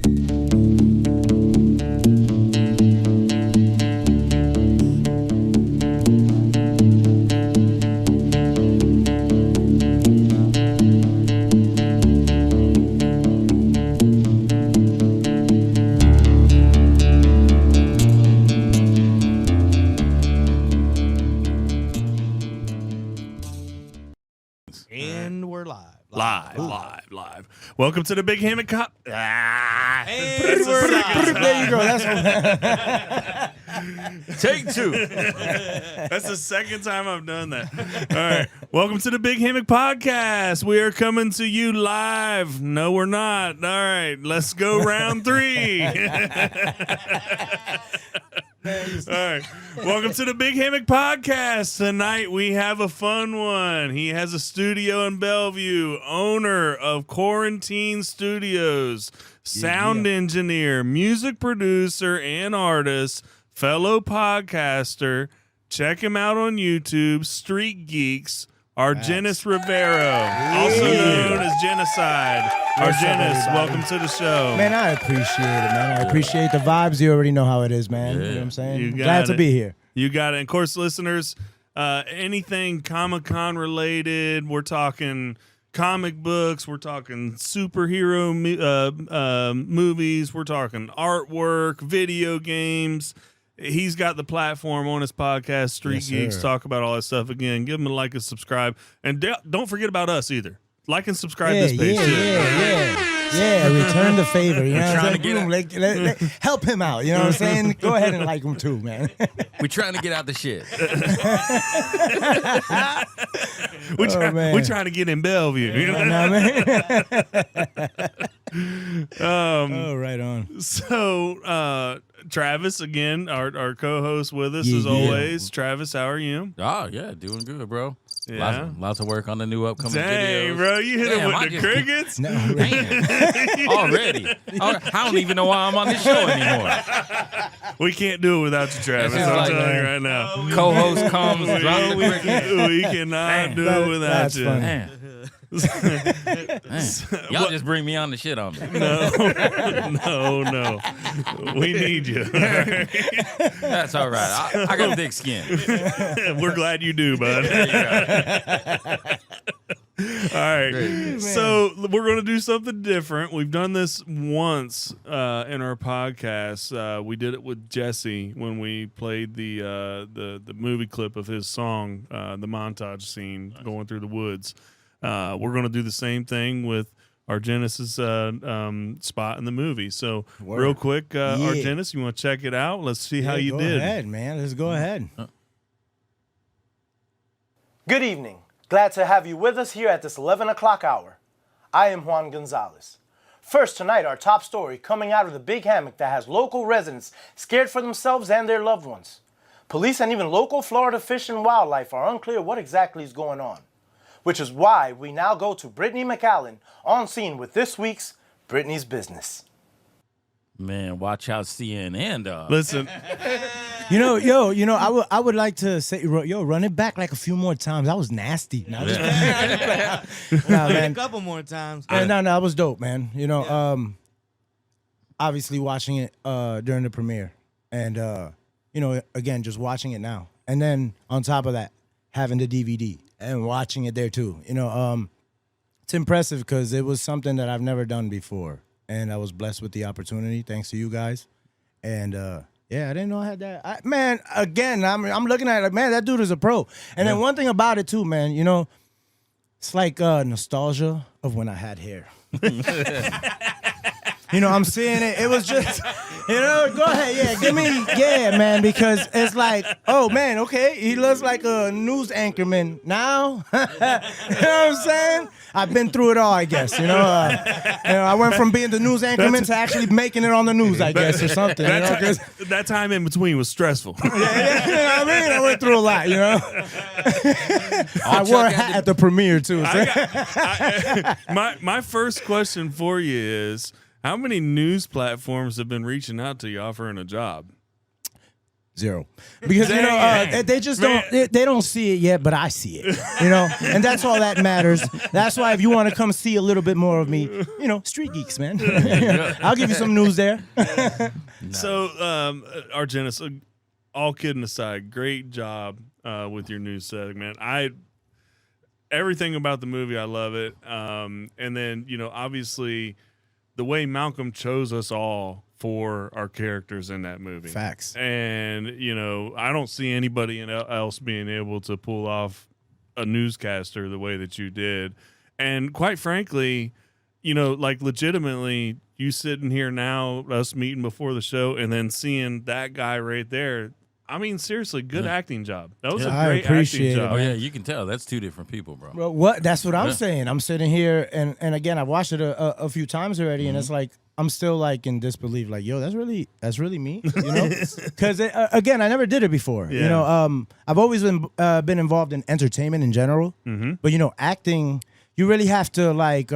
And we're live. Live. Welcome to the Big Hammock Cop. There you go. That's Take two. That's the second time I've done that. All right. Welcome to the Big Hammock Podcast. We are coming to you live. No, we're not. All right. Let's go round 3. All right. Welcome to the Big Hammock Podcast. Tonight we have a fun one. He has a studio in Bellevue, owner of Quarantine Studios, sound engineer, music producer, and artist, fellow podcaster. Check him out on YouTube, Street Geeks. Argenis Rivero, also known as Genocide. Argenis, welcome to the show. Man, I appreciate it, man. I appreciate the vibes. You already know how it is, man. You know what I'm saying? Glad to be here. You got it. And of course, listeners, anything Comic-Con related, we're talking comic books, we're talking superhero movies, we're talking artwork, video games. He's got the platform on his podcast, Street Geeks, talk about all that stuff. Again, give him a like and subscribe. And don't forget about us either. Like and subscribe this page. Yeah, return the favor. You know what I'm saying? Help him out. You know what I'm saying? Go ahead and like him too, man. We're trying to get out the shit. We're trying to get in Bellevue. You know what I mean? Right on. So, Travis, again, our co-host with us as always. Travis, how are you? Oh, yeah, doing good, bro. Yeah. Lots of work on the new upcoming videos. videos. Bro, you hit him with the crickets? No, Already. I don't even know why I'm on this show anymore. We can't do it without you, Travis. I'm telling you right now. Co-host comes, drop the cricket. We cannot do it without you. Man. Y'all just bring me on the shit on me. No. We need you. That's all right. I got thick skin. We're glad you do, bud. All right. Great. So we're going to do something different. We've done this once in our podcast. We did it with Jesse when we played the movie clip of his song, the montage scene going through the woods. We're going to do the same thing with Argenis' spot in the movie. So real quick, Argenis, you want to check it out? Let's see how you did. Go ahead, man. Let's go ahead. Good evening. Glad to have you with us here at this 11 o'clock hour. I am Juan Gonzalez. First tonight, our top story coming out of the Big Hammock that has local residents scared for themselves and their loved ones. Police and even local Florida Fish and Wildlife are unclear what exactly is going on, which is why we now go to Brittany McAllen on scene with this week's Brittany's Business. Man, watch out CNN, dog. Listen. I would like to say, run it back like a few more times. That was nasty. No, man. A couple more times. No, that was dope, man. Obviously watching it during the premiere, and again, just watching it now, and then on top of that, having the DVD and watching it there too. It's impressive because it was something that I've never done before, and I was blessed with the opportunity thanks to you guys, and I didn't know I had that. I'm looking at it like, man, that dude is a pro. And then one thing about it too, man, it's like nostalgia of when I had hair. I'm seeing it. It was just, go ahead. Man, because it's like, oh, man, okay, he looks like a news anchorman now. You know what I'm saying? I've been through it all, I guess, I went from being the news anchorman to actually making it on the news, I guess, or something. That time in between was stressful. I went through a lot, I wore a hat at the premiere, too. My first question for you is, how many news platforms have been reaching out to you offering a job? Zero. Because, you know, they just they don't see it yet, but I see it, you know? And that's all that matters. That's why if you want to come see a little bit more of me, you know, Street Geeks, man. I'll give you some news there. So, Argenis, all kidding aside, great job with your news segment. Everything about the movie, I love it. And then, you know, obviously the way Malcolm chose us all for our characters in that movie. Facts. And, you know, I don't see anybody else being able to pull off a newscaster the way that you did. And quite frankly, you know, like legitimately, you sitting here now, us meeting before the show, and then seeing that guy right there. I mean, seriously, good acting job. That was a great acting job. Oh yeah, you can tell that's two different people, bro. Well, that's what I'm saying. I'm sitting here, and again, I've watched it a few times already, and it's like I'm still like in disbelief. Like, yo, that's really me, you know? Because again, I never did it before. Yeah. You know, I've always been involved in entertainment in general, but you know, acting, you really have to like.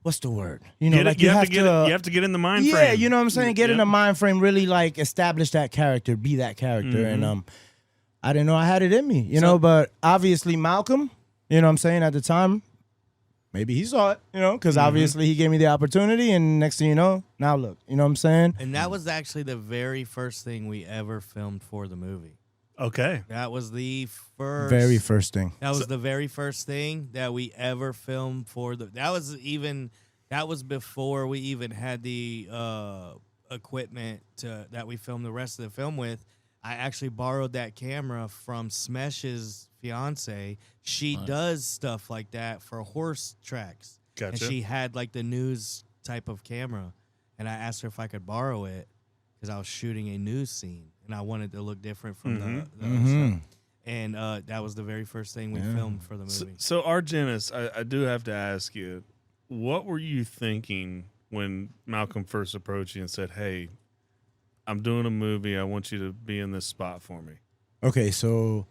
What's the word? You know, like you have to get in the mind frame. Yeah, you know what I'm saying? Get in the mind frame, really like establish that character, be that character. And I didn't know I had it in me, you know, but obviously Malcolm, you know what I'm saying, at the time, maybe he saw it, you know, because obviously he gave me the opportunity, and next thing you know, now look, you know what I'm saying? And that was actually the very first thing we ever filmed for the movie. Okay. That was the first. Very first thing. That was the very first thing that we ever filmed for the. That was before we even had the equipment that we filmed the rest of the film with. I actually borrowed that camera from Smesh's fiance. She does stuff like that for horse tracks. Gotcha. And she had like the news type of camera, and I asked her if I could borrow it because I was shooting a news scene. And I wanted to look different from the other stuff. And that was the very first thing we filmed for the movie. So Argenis, I do have to ask you, what were you thinking when Malcolm first approached you and said, hey, I'm doing a movie. I want you to be in this spot for me? Okay, so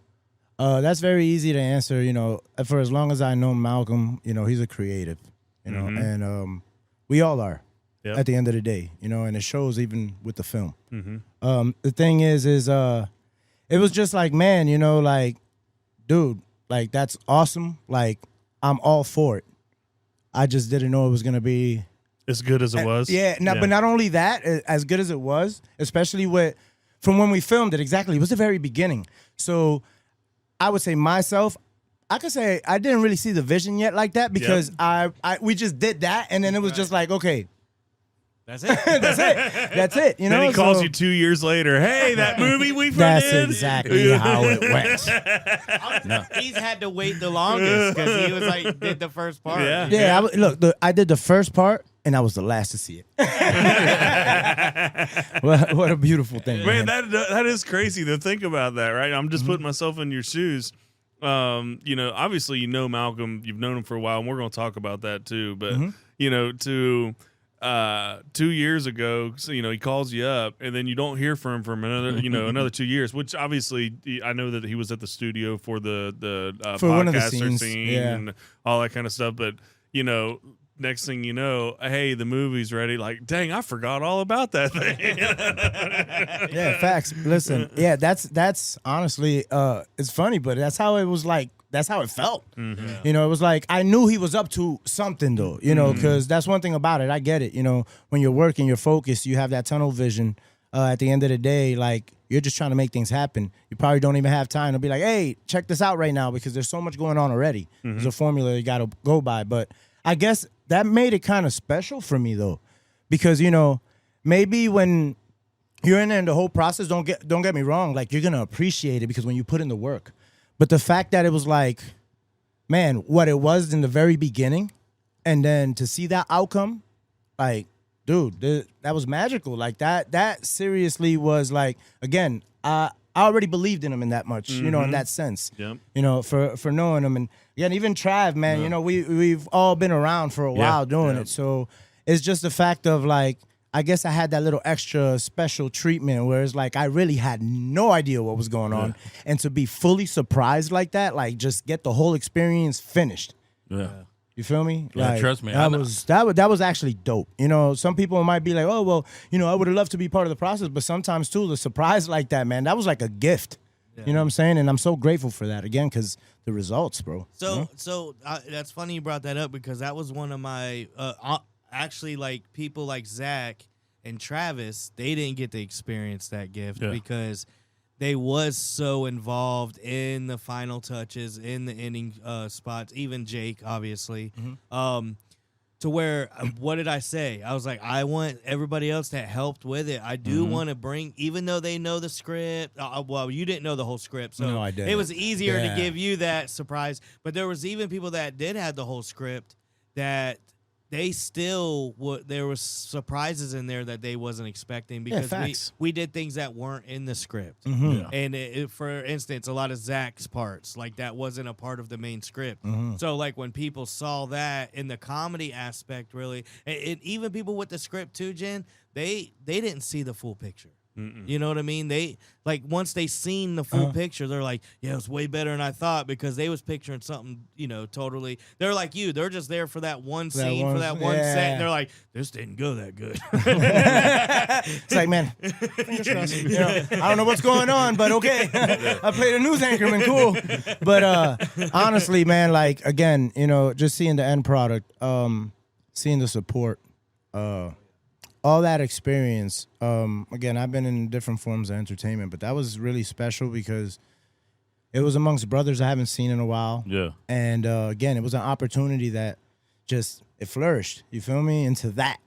that's very easy to answer. You know, for as long as I know Malcolm, you know, he's a creative, you know, and we all are. Yep. At the end of the day, you know, and it shows even with the film. The thing is it was just like, man, you know, like, dude, like, that's awesome. Like, I'm all for it. I just didn't know it was going to be as good as it was. But not only that, as good as it was, especially from when we filmed it, exactly, it was the very beginning. So I would say myself, I could say I didn't really see the vision yet like that because we just did that. And then it was just like, okay, that's it. That's it. You know. Then he calls you 2 years later. Hey, that movie we That's did. exactly how it went. He's had to wait the longest because he was like did the first part. Yeah. I did the first part, and I was the last to see it. What a beautiful thing, man. That is crazy to think about that, right? I'm just putting myself in your shoes. You know, obviously, you know Malcolm. You've known him for a while, and we're going to talk about that too. But you know, 2 years ago, so, you know, he calls you up and then you don't hear from him for another 2 years, which obviously I know that he was at the studio for the for one of the podcaster scenes. scene and all that kind of stuff. But, you know, next thing you know, hey, the movie's ready. Like, dang, I forgot all about that thing. Yeah, facts. Listen, that's honestly, it's funny, but that's how it was like. That's how it felt. You know, it was like I knew he was up to something, though, you know, because that's one thing about it. I get it. You know, when you're working, you're focused, you have that tunnel vision. At the end of the day, like, you're just trying to make things happen. You probably don't even have time to be like, hey, check this out right now because there's so much going on already. There's a formula you got to go by. But I guess that made it kind of special for me, though, because, you know, maybe when you're in there and the whole process, don't get me wrong, like, you're going to appreciate it because when you put in the work. But the fact that it was like, man, what it was in the very beginning, and then to see that outcome, like, dude, that was magical. Like, that seriously was like, again, I already believed in him in that much, you know, in that sense. Yep. You know, for knowing him. And again, even Trav, man, you know, we've all been around for a while doing it. So it's just the fact of like, I guess I had that little extra special treatment where it's like I really had no idea what was going on. And to be fully surprised like that, like just get the whole experience finished. Yeah. You feel me? Yeah, trust me, I That know. that was actually dope. You know, some people might be like, oh well, you know, I would have loved to be part of the process, but sometimes too, the surprise like that, man, that was like a gift. Yeah. You know what I'm saying? And I'm so grateful for that again because the results, bro. So that's funny you brought that up because that was one of my actually like people like Zach and Travis. They didn't get to experience that gift because they was so involved in the final touches, in the ending spots. Even Jake, obviously. To where, what did I say? I was like, I want everybody else that helped with it. I do want to bring, even though they know the script. Well, you didn't know the whole script, so No, I didn't. it was easier to give you that surprise. But there was even people that did have the whole script that they still there was surprises in there that they wasn't expecting because we did things that weren't in the script. And for instance, a lot of Zach's parts, like that wasn't a part of the main script. So like when people saw that in the comedy aspect, really, and even people with the script too, Jen, they didn't see the full picture. You know what I mean? They like once they seen the full picture, they're like, yeah, it was way better than I thought because they was picturing something, you know, totally. They're like you. They're just there for that one scene, for that one set. And they're like, this didn't go that good. It's like, man, fingers crossed. You know, I don't know what's going on, but okay. I played a news anchorman, cool. But honestly, man, like again, you know, just seeing the end product, seeing the support, all that experience, again, I've been in different forms of entertainment, but that was really special because it was amongst brothers I haven't seen in a while. Yeah. And again, it was an opportunity that just, it flourished, you feel me, into that.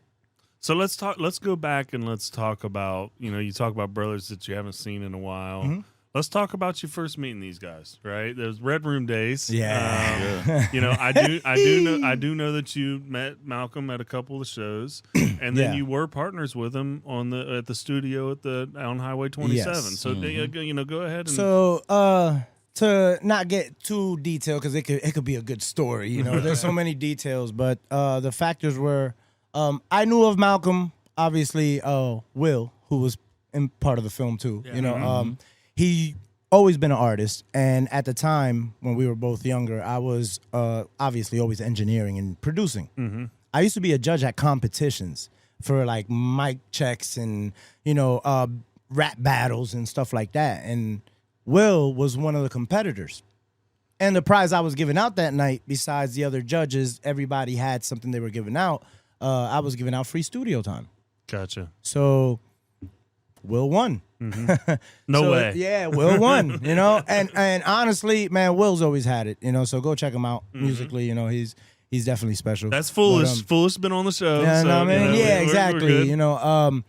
So let's go back and let's talk about, you know, you talk about brothers that you haven't seen in a while. Let's talk about you first meeting these guys, right? There's Red Room days. Yeah. You know, I do know that you met Malcolm at a couple of shows, and then you were partners with him at the studio on Highway 27. Yes. So you know, go ahead. And So to not get too detailed, because it could be a good story, you know. There's so many details, but the factors were, I knew of Malcolm, obviously. Will, who was in part of the film too, you know. He always been an artist, and at the time when we were both younger, I was obviously always engineering and producing. I used to be a judge at competitions for like mic checks and, you know, rap battles and stuff like that. And Will was one of the competitors. And the prize I was giving out that night, besides the other judges, everybody had something they were giving out. I was giving out free studio time. Gotcha. So Will won. No way. Yeah, Will won, you know. And honestly, man, Will's always had it, you know, so go check him out musically, you know, he's definitely special. That's Foolish. Foolish been on the show. Yeah, so, no, I mean, you know, yeah, we're exactly, good. you know.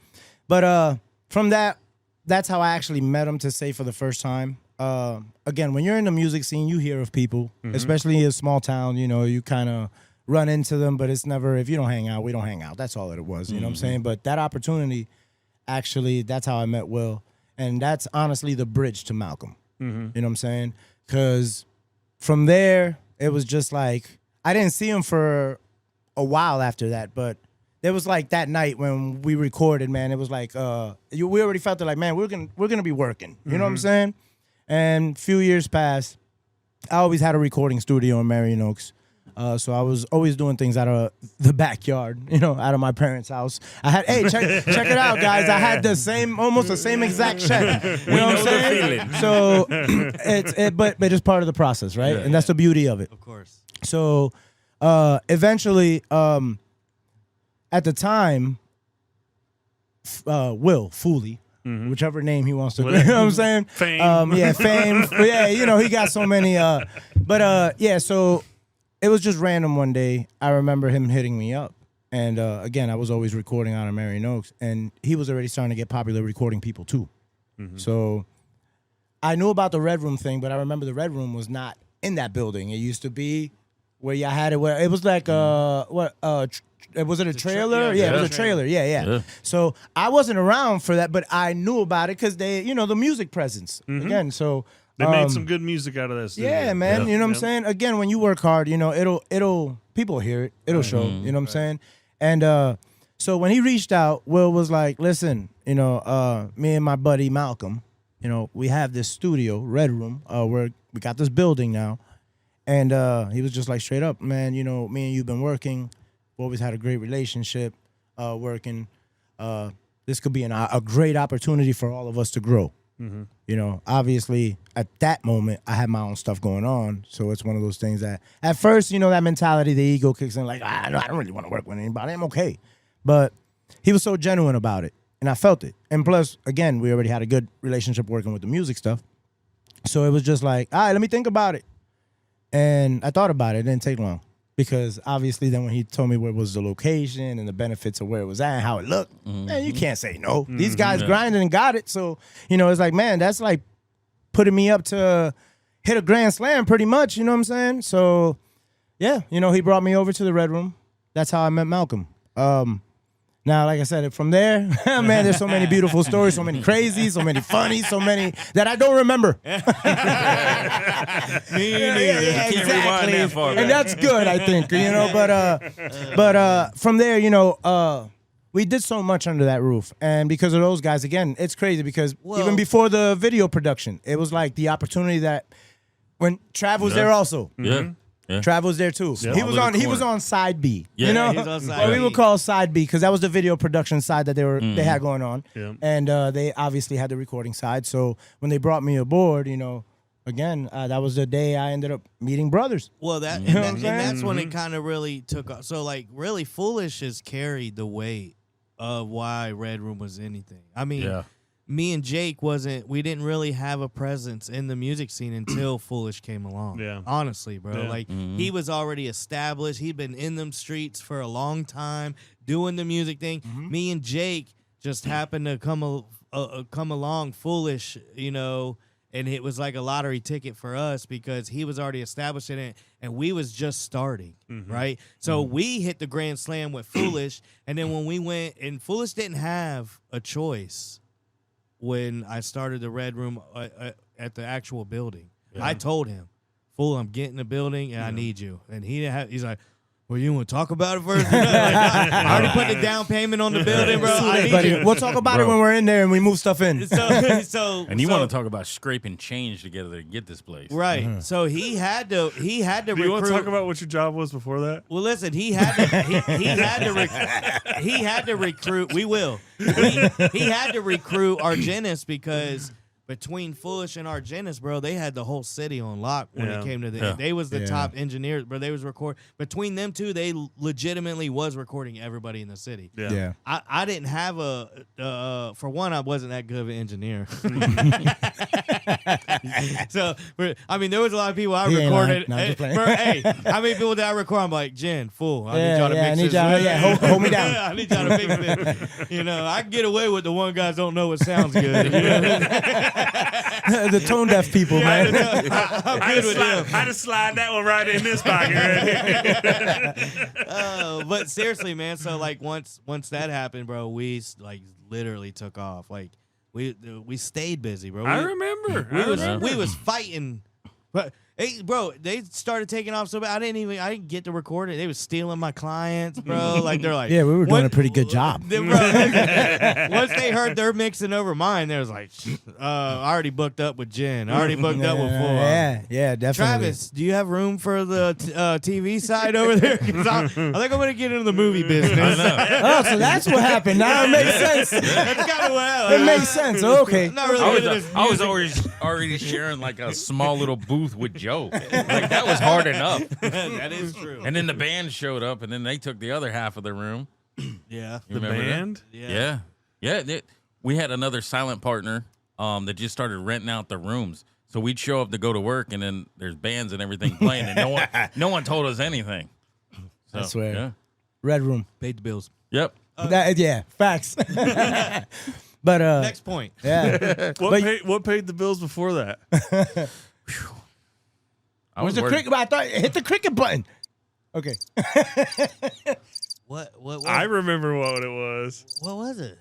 But from that's how I actually met him, to say, for the first time. Again, when you're in the music scene, you hear of people, especially in a small town, you know, you kind of run into them, but it's never, if you don't hang out, we don't hang out. That's all it was, you know what I'm saying? But that opportunity, actually, that's how I met Will. And that's honestly the bridge to Malcolm. You know what I'm saying? Because from there, it was just like, I didn't see him for a while after that, but it was like that night when we recorded, man, it was like, we already felt it like, man, we're gonna be working. You know what I'm saying? And a few years passed. I always had a recording studio in Marion Oaks. So I was always doing things out of the backyard, you know, out of my parents' house. I had, hey, check it out, guys. I had almost the same exact shed. You know what I'm saying? So but it's part of the process, right? And that's the beauty of it. Of course. So eventually, at the time, Will Fooley, whichever name he wants to, you know what I'm saying? Fame. Yeah, fame. Yeah, you know, he got so many. Yeah, so it was just random one day. I remember him hitting me up. And again, I was always recording out of Marion Oaks. And he was already starting to get popular recording people too. So I knew about the Red Room thing, but I remember the Red Room was not in that building. It used to be where y'all had it, where it was like, was it a trailer? Yeah, it was a trailer. Yeah. So I wasn't around for that, but I knew about it because they, you know, the music presence. Again, so They made some good music out of this. yeah, man. You know what I'm saying? Again, when you work hard, you know, it'll people hear it. It'll show. You know what I'm saying? And so when he reached out, Will was like, listen, you know, me and my buddy Malcolm, you know, we have this studio, Red Room, where we got this building now. And he was just like, straight up, man, you know, me and you've been working. We always had a great relationship working. This could be a great opportunity for all of us to grow. Mm-hmm. You know, obviously, at that moment, I had my own stuff going on. So it's one of those things that, at first, you know, that mentality, the ego kicks in like, I don't really want to work with anybody. I'm okay. But he was so genuine about it, and I felt it. And plus, again, we already had a good relationship working with the music stuff. So it was just like, all right, let me think about it. And I thought about it. It didn't take long. Because obviously then when he told me where was the location and the benefits of where it was at and how it looked, man, you can't say no. These guys grinded and got it. So, you know, it's like, man, that's like putting me up to hit a grand slam pretty much, you know what I'm saying? So, yeah, you know, he brought me over to the Red Room. That's how I met Malcolm. Now, like I said, from there, man, there's so many beautiful stories, so many crazy, so many funny, so many that I don't remember. Me neither. Yeah, Can't rewind that far. And that's good, I think, you know. But from there, you know, we did so much under that roof, and because of those guys, again, it's crazy because even before the video production, it was like the opportunity that when Trav was there also. Yeah. Yeah. Trav was there too. Yeah. He was on side B. Yeah. You know, He was on side what we B. would call side B because that was the video production side that they had going on, Yeah. and they obviously had the recording side. So when they brought me aboard, you know, again, that was the day I ended up meeting brothers. Well, that know what I'm and saying? that's when it kind of really took off. So, like, really, Foolish has carried the weight of why Red Room was anything. I mean, me and Jake we didn't really have a presence in the music scene until Foolish came along. Yeah. Honestly, bro. Yeah. Like, he was already established. He'd been in them streets for a long time doing the music thing. Me and Jake just happened to come along Foolish, you know, and it was like a lottery ticket for us because he was already established in it and we was just starting, right? So we hit the grand slam with Foolish, and then when we went, and Foolish didn't have a choice when I started the Red Room at the actual building. I told him, "Fool, I'm getting the building and I need you." And he's like, "Well, you want to talk about it first?" I already put the down payment on the building, bro. I need But you. we'll talk about it when we're in there and we move stuff in. And you want to talk about scraping change together to get this place. Right. So he had to Do you want to recruit. talk about what your job was before that? Well, listen, he had to recruit. We will. He had to recruit Argenis because between Foolish and Argenis, bro, they had the whole city on lock when it came to the. They was the top engineers, bro. They was between them two. They legitimately was recording everybody in the city. Yeah. I didn't have for one, I wasn't that good of an engineer. So, I mean, there was a lot of people I He ain't recorded. lying. No, just playing. Bro, hey, how many people did I record? I'm like, Jen, fool. I need y'all to mix this. Hold me down. I need y'all to fix this. You know, I can get away with the one guys don't know what sounds good. You know? The tone deaf people, man. I'm good with them. I just slide that one right in this pocket right here. But seriously, man. So like once that happened, bro, we like literally took off. Like we stayed busy, bro. I remember. We was fighting, but hey, bro, they started taking off so bad. I didn't get to record it. They was stealing my clients, bro. Like they're like, Yeah, we were doing a pretty good job. Bro, once they heard they're mixing over mine, they was like, I already booked up with Jen. I already booked up with Full. Yeah, definitely. Travis, do you have room for the TV side over there? 'Cause I think I'm going to get into the movie business. Oh, so that's what happened. Now it makes sense. That's kind of what It makes sense. Okay. I'm not really into this I was music. already sharing like a small little booth with Joe. Like that was hard enough. That is true. And then the band showed up, and then they took the other half of the room. Yeah. You The remember that? band? Yeah. We had another silent partner that just started renting out the rooms. So we'd show up to go to work, and then there's bands and everything playing, and no one told us anything. So, I swear. Yeah. Red Room. Paid the bills. Yep. Facts. But Next point. yeah. What paid the bills before that? I Was was the worried. cricket? I thought hit the cricket button. Okay. What I remember what it was. what was it?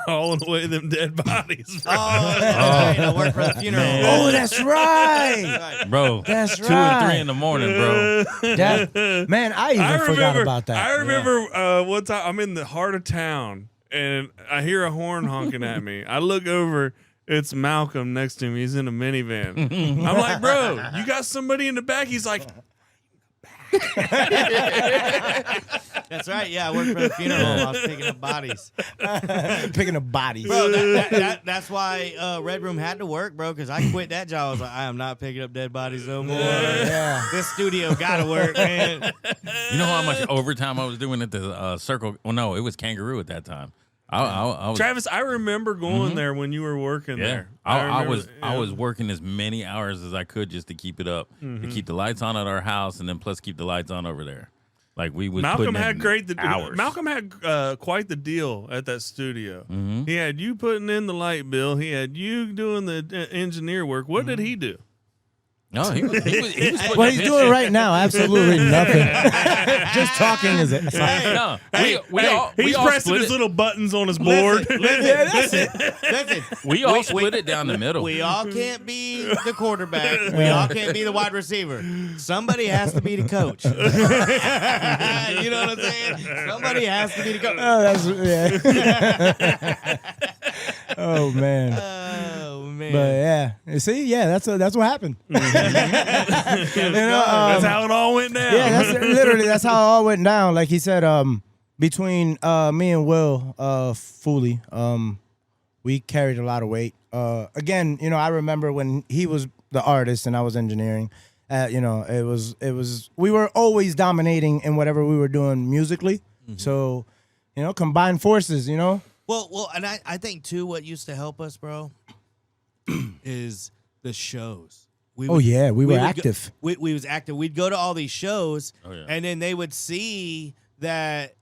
Hauling away them dead bodies. Oh, I work for the funeral. Man. Oh, that's right. Bro, That's 2 and 3 right. in the morning, bro. Man, I even forgot about that. I remember one time I'm in the heart of town and I hear a horn honking at me. I look over It's Malcolm next to me. He's in a minivan. I'm like, bro, you got somebody in the back? He's like, That's right. Yeah, I worked for the funeral home. I was picking up bodies. Picking up bodies. Bro, that's why Red Room had to work, bro, because I quit that job. I was like, I am not picking up dead bodies no more. Yeah. This studio got to work, man. You know how much overtime I was doing at the Circle? Well, no, it was Kangaroo at that time. I was, Travis, I remember going there when you were working there. I was working as many hours as I could just to keep it up, to keep the lights on at our house, and then plus keep the lights on over there. Like we was Malcolm putting had in hours. Malcolm had quite the deal at that studio. He had you putting in the light bill. He had you doing the engineer work. What did he do? No, he was putting What he's doing right now, absolutely nothing. Just talking is it. No, He's pressing his little buttons on his board. Yeah, that's it. Listen, we all split it down the middle. we all can't be the quarterback. We all can't be the wide receiver. Somebody has to be the coach. You know what I'm saying? Somebody has to be the coach. Oh, that's Oh man. Oh, man. But yeah, you see, yeah, that's what happened. That's how it all went down. Yeah, that's how it all went down. Like he said, between me and Will Fooley, we carried a lot of weight. Again, I remember when he was the artist and I was engineering. It was we were always dominating in whatever we were doing musically. So, combined forces. Well, and I think too, what used to help us, bro, is the shows. We we were active. We was active. We'd go to all these shows, and then they would see that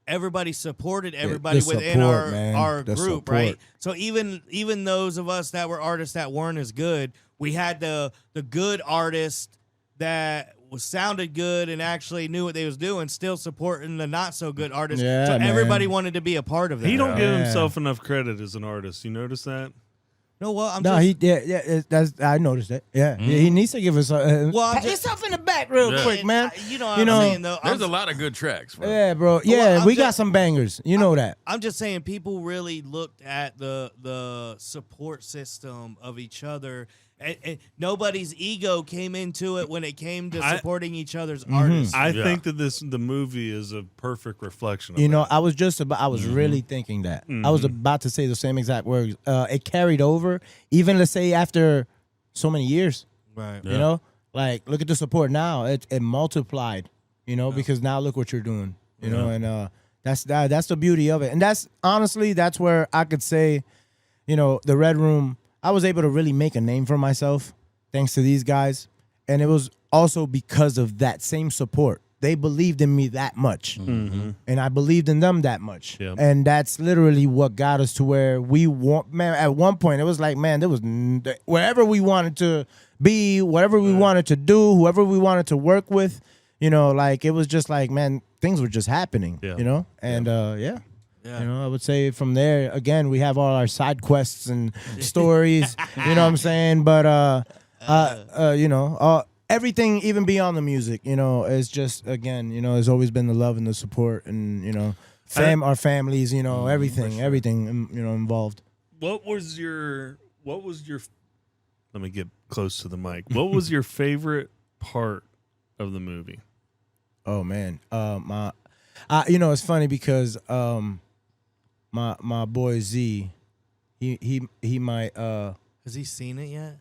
everybody supported everybody within our group, right? So even those of us that were artists that weren't as good, we had the good artists that sounded good and actually knew what they was doing, still supporting the not so good artists. Yeah, so man. everybody wanted to be a part of that. He don't give himself enough credit as an artist. You notice that? No, well, I noticed that. Yeah, he needs to give us. Pat just- yourself in the back real quick, man. You know what I'm saying, though. There's a lot of good tracks, bro. Yeah, bro. Yeah, Well, we got some bangers. You know that. I'm just saying, people really looked at the support system of each other, and nobody's ego came into it when it came to supporting each other's artists. I think that the movie is a perfect reflection of that. I was really thinking that. I was about to say the same exact words. It carried over, even let's say after so many years. Right. Yeah. Like look at the support now. It multiplied. Because now look what you're doing. And that's the beauty of it. And that's where I could say, the Red Room. I was able to really make a name for myself thanks to these guys. And it was also because of that same support. They believed in me that much. And I believed in them that much. Yep. And that's literally what got us to where we want. Man, at one point, it was like, man, there was wherever we wanted to be, whatever we wanted to do, whoever we wanted to work with, like it was just like, man, things were just happening, And I would say from there, again, we have all our side quests and stories, you know what I'm saying? But, everything, even beyond the music, is just, again, has always been the love and the support and, our families, everything, involved. What was your let me get close to the mic. What was your favorite part of the movie? Oh man. It's funny because, my boy Z, he might Has he seen it yet?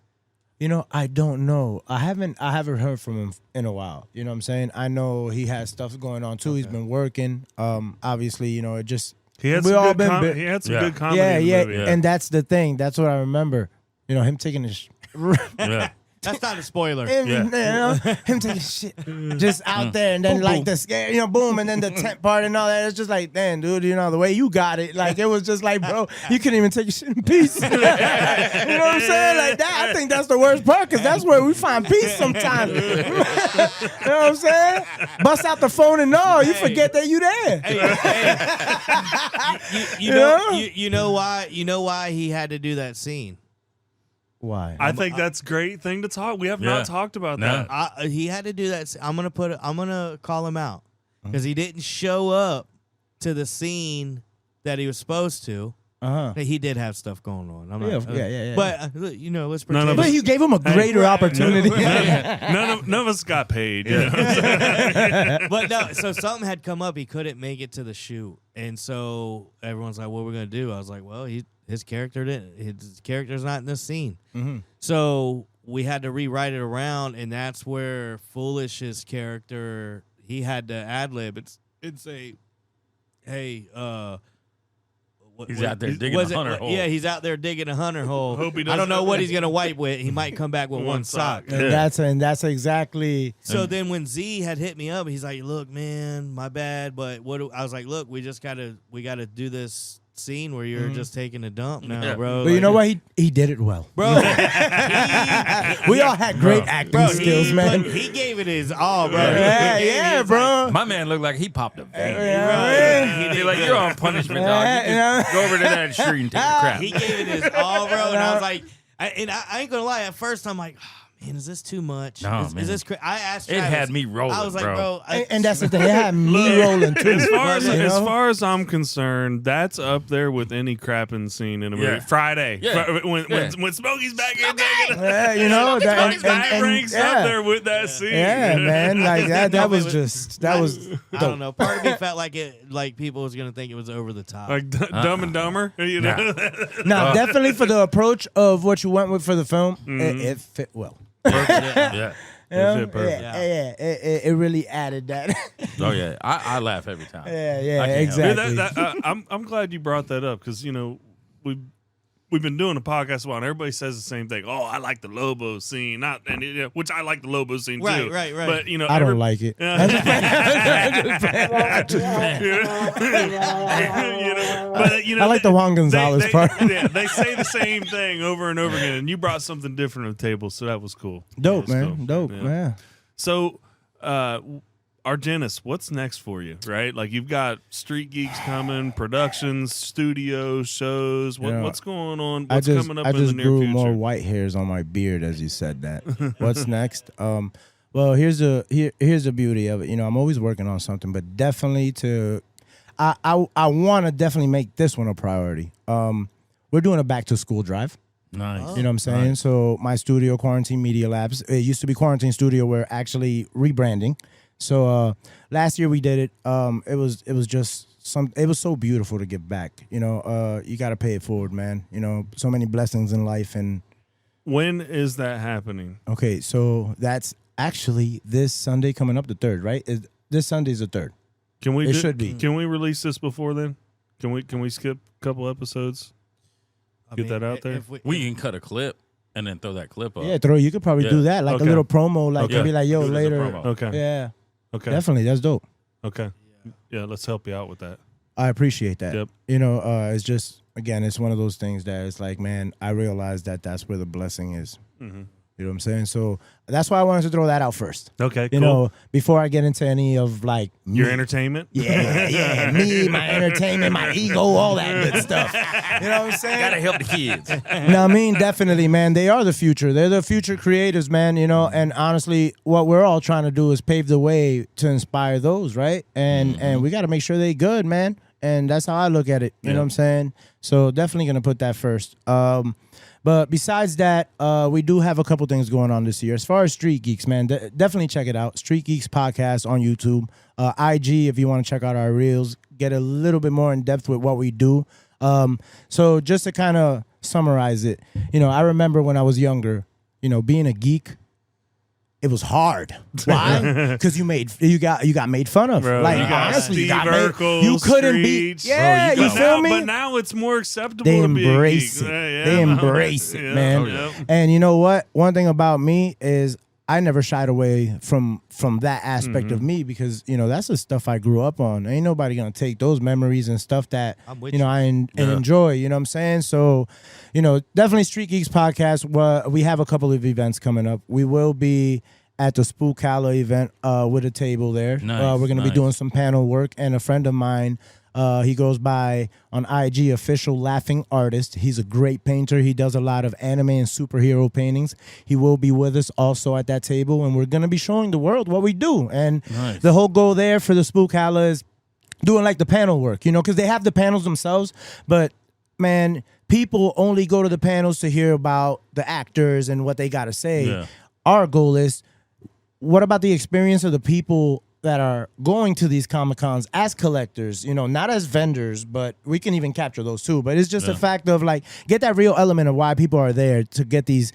I don't know. I haven't heard from him in a while. You know what I'm saying? I know he has stuff going on too. Okay. He's been working. Obviously, it just he had some good comedy in the movie. And that's the thing. That's what I remember. Him taking his That's not a spoiler. Him taking shit just out there, and then like the scare, boom, and then the tent part and all that. It's just like, damn, dude, the way you got it, like it was just like, bro, you couldn't even take your shit in peace. You know what I'm saying? Like that, I think that's the worst part because that's where we find peace sometimes. You know what I'm saying? Bust out the phone and all, you forget that you there. You know why he had to do that scene. Why? I think that's a great thing to talk. We have not talked about that. He had to do that. I'm gonna call him out because he didn't show up to the scene that he was supposed to. He did have stuff going on. I'm Yeah, not, yeah. But you know, let's None pretend. of But you gave him a greater opportunity. None of us got paid. You know? But no, so something had come up. He couldn't make it to the shoot, and so everyone's like, "What we're gonna do?" I was like, "Well, his character's not in this scene." So we had to rewrite it around, and that's where Foolish's character, he had to ad lib. It's a, hey, He's out there digging a hunter hole. Yeah, he's out there digging a hunter hole. Hope he I don't know doesn't- what he's gonna wipe with. He might come back with one sock. And that's exactly. So then when Z had hit me up, he's like, "Look, man, my bad, but I was like, look, we gotta do this scene where you're just taking a dump now, bro." But you know what? He did it well. bro? We all had great acting skills, man. He gave it his all, bro. Yeah, bro. My man looked like he popped a vein. Yeah, He'd be like, "You're on punishment, dog. You just go over to that street and take a crap." He gave it his all, bro. And I was like, I ain't gonna lie. At first, I'm like, oh, man, is this too much? No, is man. this? I asked. It Travis, had me rolling, I was like, bro. And that's the thing. It had me rolling too. As you know? far as I'm concerned, that's up there with any crapping scene in a movie. Yeah. Friday, Yeah. when Smokey's back in there, Yeah, you know that ranks yeah. up there with that scene. Yeah, man. Like that was just that was. I don't know. Part of me felt like people was gonna think it was over the top. Like Dumb and Dumber, you know. Now, definitely for the approach of what you went with for the film, it fit well. Yeah. You know? fit perfect. Yeah, it really added that. Oh yeah. I laugh every time. yeah, I can't help it. exactly. I'm glad you brought that up because we've been doing a podcast a while and everybody says the same thing. Oh, I like the Lobo scene, which I like the Lobo scene Right, too. right. But you know, I don't like it. You know, but you know, I like the Juan Gonzalez part. Yeah, they say the same thing over and over again, and you brought something different to the table, so that was cool. Dope, That was man. cool. Dope, Yeah. man. So, Argenis, what's next for you? Right, like you've got Street Geeks coming, productions, studios, shows. You know, What's going on? What's coming up I in the just near grew future? more white hairs on my beard as you said that. What's next? Well, here's the beauty of it. You know, I'm always working on something, but definitely I want to definitely make this one a priority. We're doing a back to school drive. Nice. You know what I'm saying? So my studio, Quarantine Media Labs, it used to be Quarantine Studio. We're actually rebranding. So last year we did it. It was just it was so beautiful to give back. You know, you got to pay it forward, man. You know, so many blessings in life. And When is that happening? okay, so that's actually this Sunday coming up, the 3rd, right? This Sunday's the 3rd. Can we? It should be. Can we release this before then? Can we skip a couple episodes? Get that out there? If We can cut a clip and then throw that clip up. Yeah, you could probably Yeah. do that, like Okay. a little promo, like Okay. be like, yo, Do it as a later. promo. Okay. Yeah, Okay. definitely, that's dope. Okay. Yeah, let's help you out with that. I appreciate that. Yep. You know, it's just again, it's one of those things that it's like, man, I realize that that's where the blessing is. Mm-hmm. You know what I'm saying? So that's why I wanted to throw that out first. Okay. You cool. know, before I get into any of like Your me. entertainment. Yeah, me, my entertainment, my ego, all that good stuff. You know what I'm saying? Gotta help the kids. No, I mean, definitely, man. They are the future. They're the future creators, man. You know, and honestly, what we're all trying to do is pave the way to inspire those, right? And we got to make sure they good, man. And that's how I look at it. You know what I'm saying? So definitely gonna put that first. But besides that, we do have a couple things going on this year. As far as Street Geeks, man, definitely check it out. Street Geeks Podcast on YouTube. IG, if you want to check out our reels, get a little bit more in depth with what we do. So just to kind of summarize it, you know, I remember when I was younger, you know, being a geek, it was hard. Why? Because you got made fun of. Bro, like you got honestly, Steve you got made. Urkel, You couldn't be. Streets. Yeah, Bro, you feel me? But now it's more acceptable They to be a embrace geek. it. Yeah, They embrace it, man. yeah. And you know what? One thing about me is I never shied away from that aspect of me because, you know, that's the stuff I grew up on. Ain't nobody going to take those memories and stuff that, I'm with you know, I enjoy, you know what I'm saying? So, you know, definitely Street Geeks Podcast. We have a couple of events coming up. We will be at the Spookala event with a table there. Nice, we're going to be nice. doing some panel work, and a friend of mine, he goes by on IG, Official Laughing Artist. He's a great painter. He does a lot of anime and superhero paintings. He will be with us also at that table, and we're going to be showing the world what we do. And Nice. the whole goal there for the Spookala is doing like the panel work, you know, because they have the panels themselves, but man, people only go to the panels to hear about the actors and what they got to say. Yeah. Our goal is, what about the experience of the people that are going to these Comic-Cons as collectors, not as vendors, but we can even capture those too. But it's just a fact of like, get that real element of why people are there to get these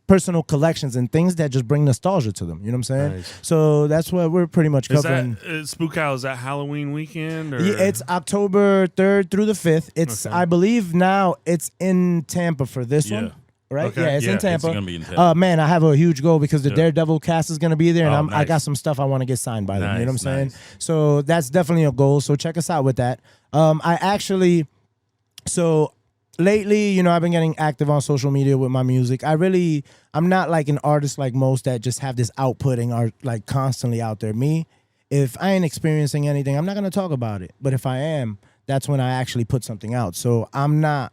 personal collections and things that just bring nostalgia to them. You know what I'm saying? Nice. So that's what we're pretty much covering. Spook House, is that Halloween weekend? Or? Yeah, it's October 3rd through the 5th. It's, I believe now it's in Tampa for this one. Right? Okay. Yeah, it's in Tampa. It's gonna be in Tampa. Man, I have a huge goal because the Daredevil cast is going to be there, and I nice. got some stuff I want to get signed by them. You know what I'm saying? Nice. So that's definitely a goal. So check us out with that. Lately, I've been getting active on social media with my music. I'm not like an artist like most that just have this outputting or like constantly out there. Me, if I ain't experiencing anything, I'm not going to talk about it. But if I am, that's when I actually put something out. So I'm not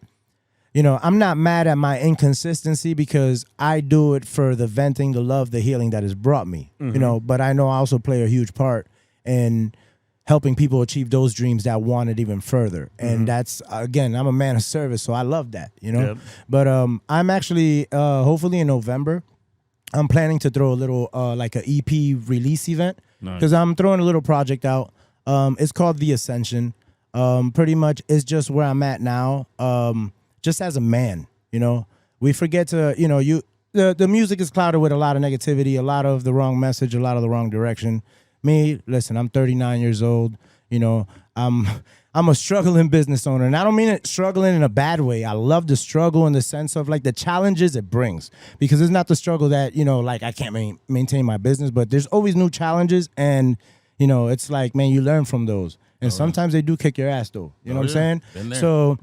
mad at my inconsistency because I do it for the venting, the love, the healing that has brought me, but I know I also play a huge part in helping people achieve those dreams that want it even further. And that's, again, I'm a man of service, so I love that, Yep. But I'm actually, hopefully in November, I'm planning to throw a little, like an EP release event because I'm throwing a little project out. It's called The Ascension. Pretty much it's just where I'm at now. Just as a man, we forget to, the music is clouded with a lot of negativity, a lot of the wrong message, a lot of the wrong direction. Me, listen, I'm 39 years old. I'm a struggling business owner, and I don't mean it struggling in a bad way. I love the struggle in the sense of like the challenges it brings, because it's not the struggle that, like I can't maintain my business, but there's always new challenges, and, it's like, man, you learn from those. And sometimes they do kick your ass though. You know what I'm saying? Been there. So,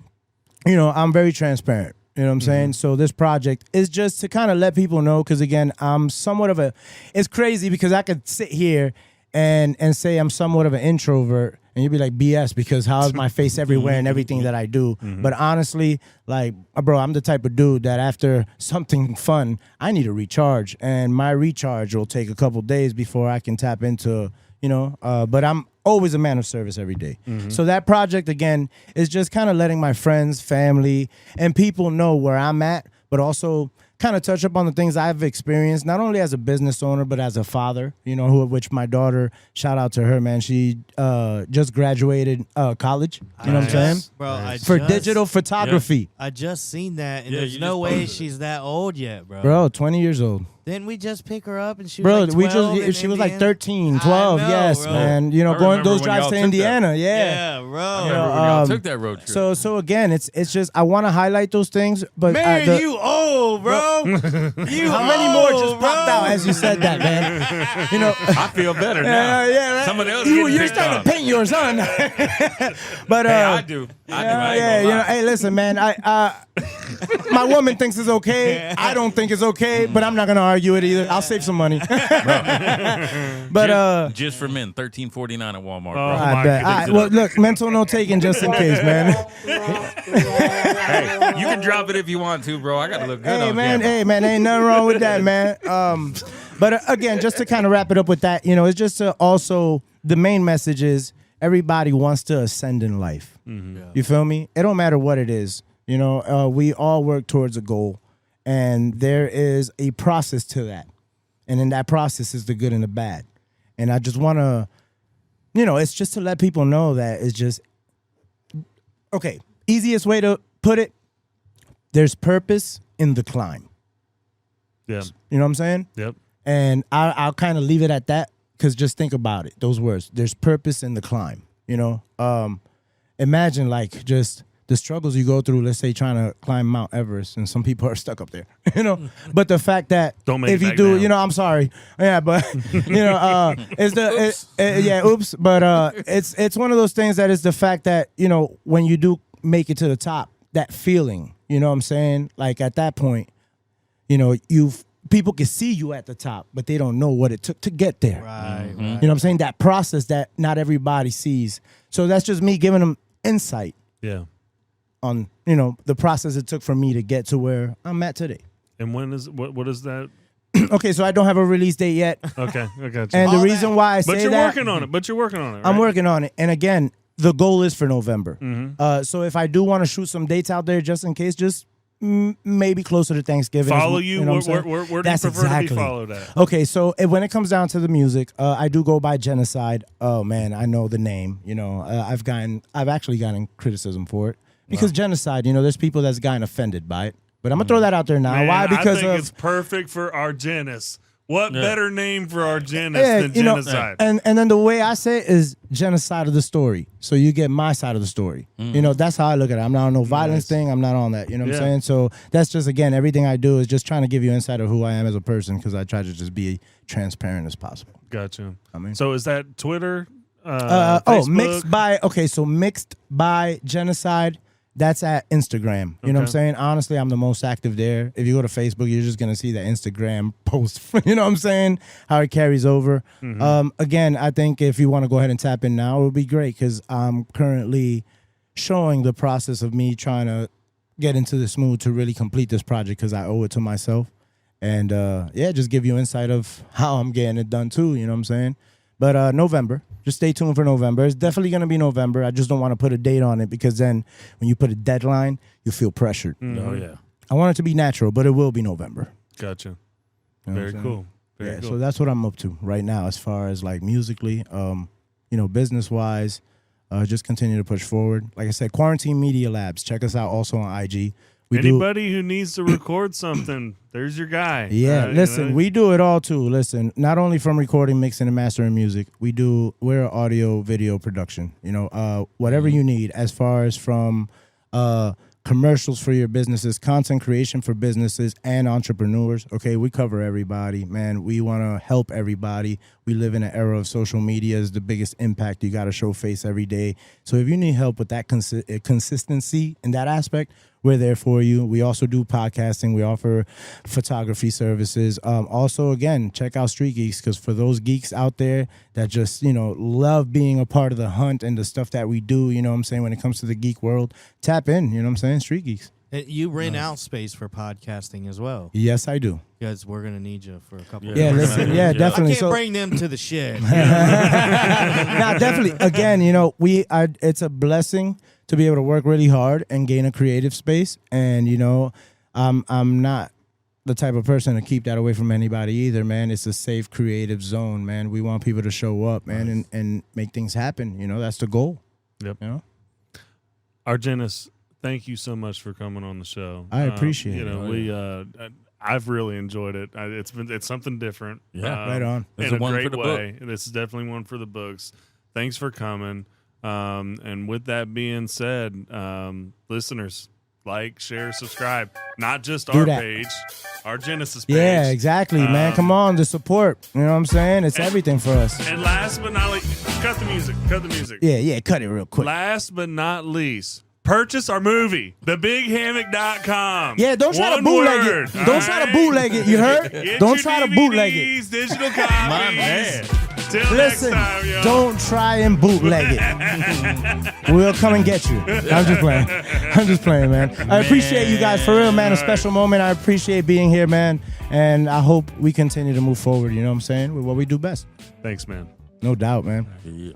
I'm very transparent. You know what I'm saying? So this project is just to kind of let people know, because again, I'm somewhat of it's crazy because I could sit here and say I'm somewhat of an introvert, and you'd be like, BS, because how is my face everywhere and everything that I do? But honestly, like, bro, I'm the type of dude that after something fun, I need to recharge, and my recharge will take a couple days before I can tap into, but I'm always a man of service every day. So that project, again, is just kind of letting my friends, family, and people know where I'm at, but also kind of touch up on the things I've experienced, not only as a business owner, but as a father, which my daughter, shout out to her, man. She just graduated college, you know what I'm saying? Bro, For digital photography. I just seen that, and Yeah, there's you no just way posted it. she's that old yet, bro. Bro, 20 years old. Didn't we just pick her up and she was Bro, like 12 in she was like Indiana? 13, 12, I know, yes, bro. man. Going remember those when drives y'all to took Indiana, that. Yeah, bro. I remember when y'all um, took that road trip. So again, it's just I want to highlight those things, but Man, you old, bro. You how many more just old, popped bro. out as you said that, man? I feel better now. Yeah, right? Someone else You're getting picked starting on. to paint yours, son. But Hey, I do. I ain't gonna lie. hey, listen, man. My woman thinks it's okay. I don't think it's okay, but I'm not gonna argue it either. I'll save some money. But just for men, $13.49 at Walmart. Oh, Bro. I my bet. goodness. Well, look, mental note taken just in case, man. Hey, you can drop it if you want to, bro. I gotta look good on camera. Hey, man, ain't nothing wrong with that, man. But again, just to kind of wrap it up with that, it's just to also, the main message is everybody wants to ascend in life. You feel me? It don't matter what it is. We all work towards a goal, and there is a process to that. And in that process is the good and the bad. And I just want to, it's just to let people know that it's just, okay, easiest way to put it, there's purpose in the climb. Yeah. You know what I'm saying? Yep. And I'll kind of leave it at that, because just think about it, those words. There's purpose in the climb, Imagine like just the struggles you go through, let's say trying to climb Mount Everest, and some people are stuck up there, But the fact that Don't make if it you back do, down. I'm sorry. Yeah, but, oops. But it's one of those things that is the fact that, when you do make it to the top, that feeling, you know what I'm saying? Like at that point, people can see you at the top, but they don't know what it took to get there. Right, You know what I'm saying? That process that not everybody sees. So that's just me giving them insight Yeah. on, the process it took for me to get to where I'm at today. And when is what is that? Okay, so I don't have a release date yet. Okay, I got you. And the All reason that- why I but say you're that, working on it. But you're working on it. I'm right? working on it. And again, the goal is for November. Mm-hmm. So if I do want to shoot some dates out there, just in case, just maybe closer to Thanksgiving. Follow you. know Where do you prefer to be followed at? Okay, so when it comes down to the music, I do go by Genocide. Oh man, I know the name. You know, I've actually gotten criticism for it because Genocide. You know, there's people that's gotten offended by it. But I'm gonna throw that out there now. Man, Why? Because I think it's perfect for Argenis. What better name for Argenis than you know, Genocide? and then the way I say it is genocide of the story. So you get my side of the story. You know, that's how I look at it. I'm not on no violence thing. I'm not on that. You know what I'm saying? So that's just, again, everything I do is just trying to give you insight of who I am as a person because I try to just be transparent as possible. Gotcha. I mean, So is that Twitter? Facebook? Mixed by Genocide. That's at Instagram. You know what I'm saying? Honestly, I'm the most active there. If you go to Facebook, you're just going to see the Instagram post. You know what I'm saying? How it carries over. Again, I think if you want to go ahead and tap in now, it would be great because I'm currently showing the process of me trying to get into this mood to really complete this project because I owe it to myself. And, just give you insight of how I'm getting it done too. You know what I'm saying? But November, just stay tuned for November. It's definitely going to be November. I just don't want to put a date on it because then when you put a deadline, you feel pressured. Oh, yeah. I want it to be natural, but it will be November. Gotcha. You know what Very I'm saying? cool. Very cool. So that's what I'm up to right now as far as like musically, business-wise. Just continue to push forward. Like I said, Quarantine Media Labs. Check us out also on IG. Anybody who needs to record something, there's your guy. Yeah, listen, we do it all too. Listen, not only from recording, mixing, and mastering music, we're audio, video production. You know, whatever you need as far as from commercials for your businesses, content creation for businesses and entrepreneurs. Okay, we cover everybody, man. We want to help everybody. We live in an era of social media is the biggest impact. You got to show face every day. So if you need help with that consistency in that aspect, we're there for you. We also do podcasting. We offer photography services. Also, again, check out Street Geeks because for those geeks out there that just, love being a part of the hunt and the stuff that we do, you know what I'm saying, when it comes to the geek world, tap in, you know what I'm saying, Street Geeks. You rent out space for podcasting as well. Yes, I do. Because we're going to need you for a couple of Yeah, years. listen, definitely. I can't bring them to the shed. Nah, definitely. Again, it's a blessing to be able to work really hard and gain a creative space. And, I'm not the type of person to keep that away from anybody either, man. It's a safe, creative zone, man. We want people to show up, man, and make things happen. That's the goal. Yep. Argenis, thank you so much for coming on the show. I appreciate it. I've really enjoyed it. It's something different. Yeah, right on. It's in a one great for the way. book. This is definitely one for the books. Thanks for coming. And with that being said, listeners, like, share, subscribe. Not just our page, our Genesis page. Yeah, exactly, man. Come on, the support. You know what I'm saying? It's everything for us. And last but not least, cut the music. Yeah, cut it real quick. Last but not least, purchase our movie, thebighammock.com. Yeah, don't try to One bootleg word, it. Don't try to bootleg it. You heard? Don't try to bootleg it. Digital copies. My man. Till Listen, next time, yo. don't try and bootleg it. We'll come and get you. I'm just playing, man. I appreciate you guys for real, man. A special moment. I appreciate being here, man. And I hope we continue to move forward, you know what I'm saying, with what we do best. Thanks, man. No doubt, man. Yeah.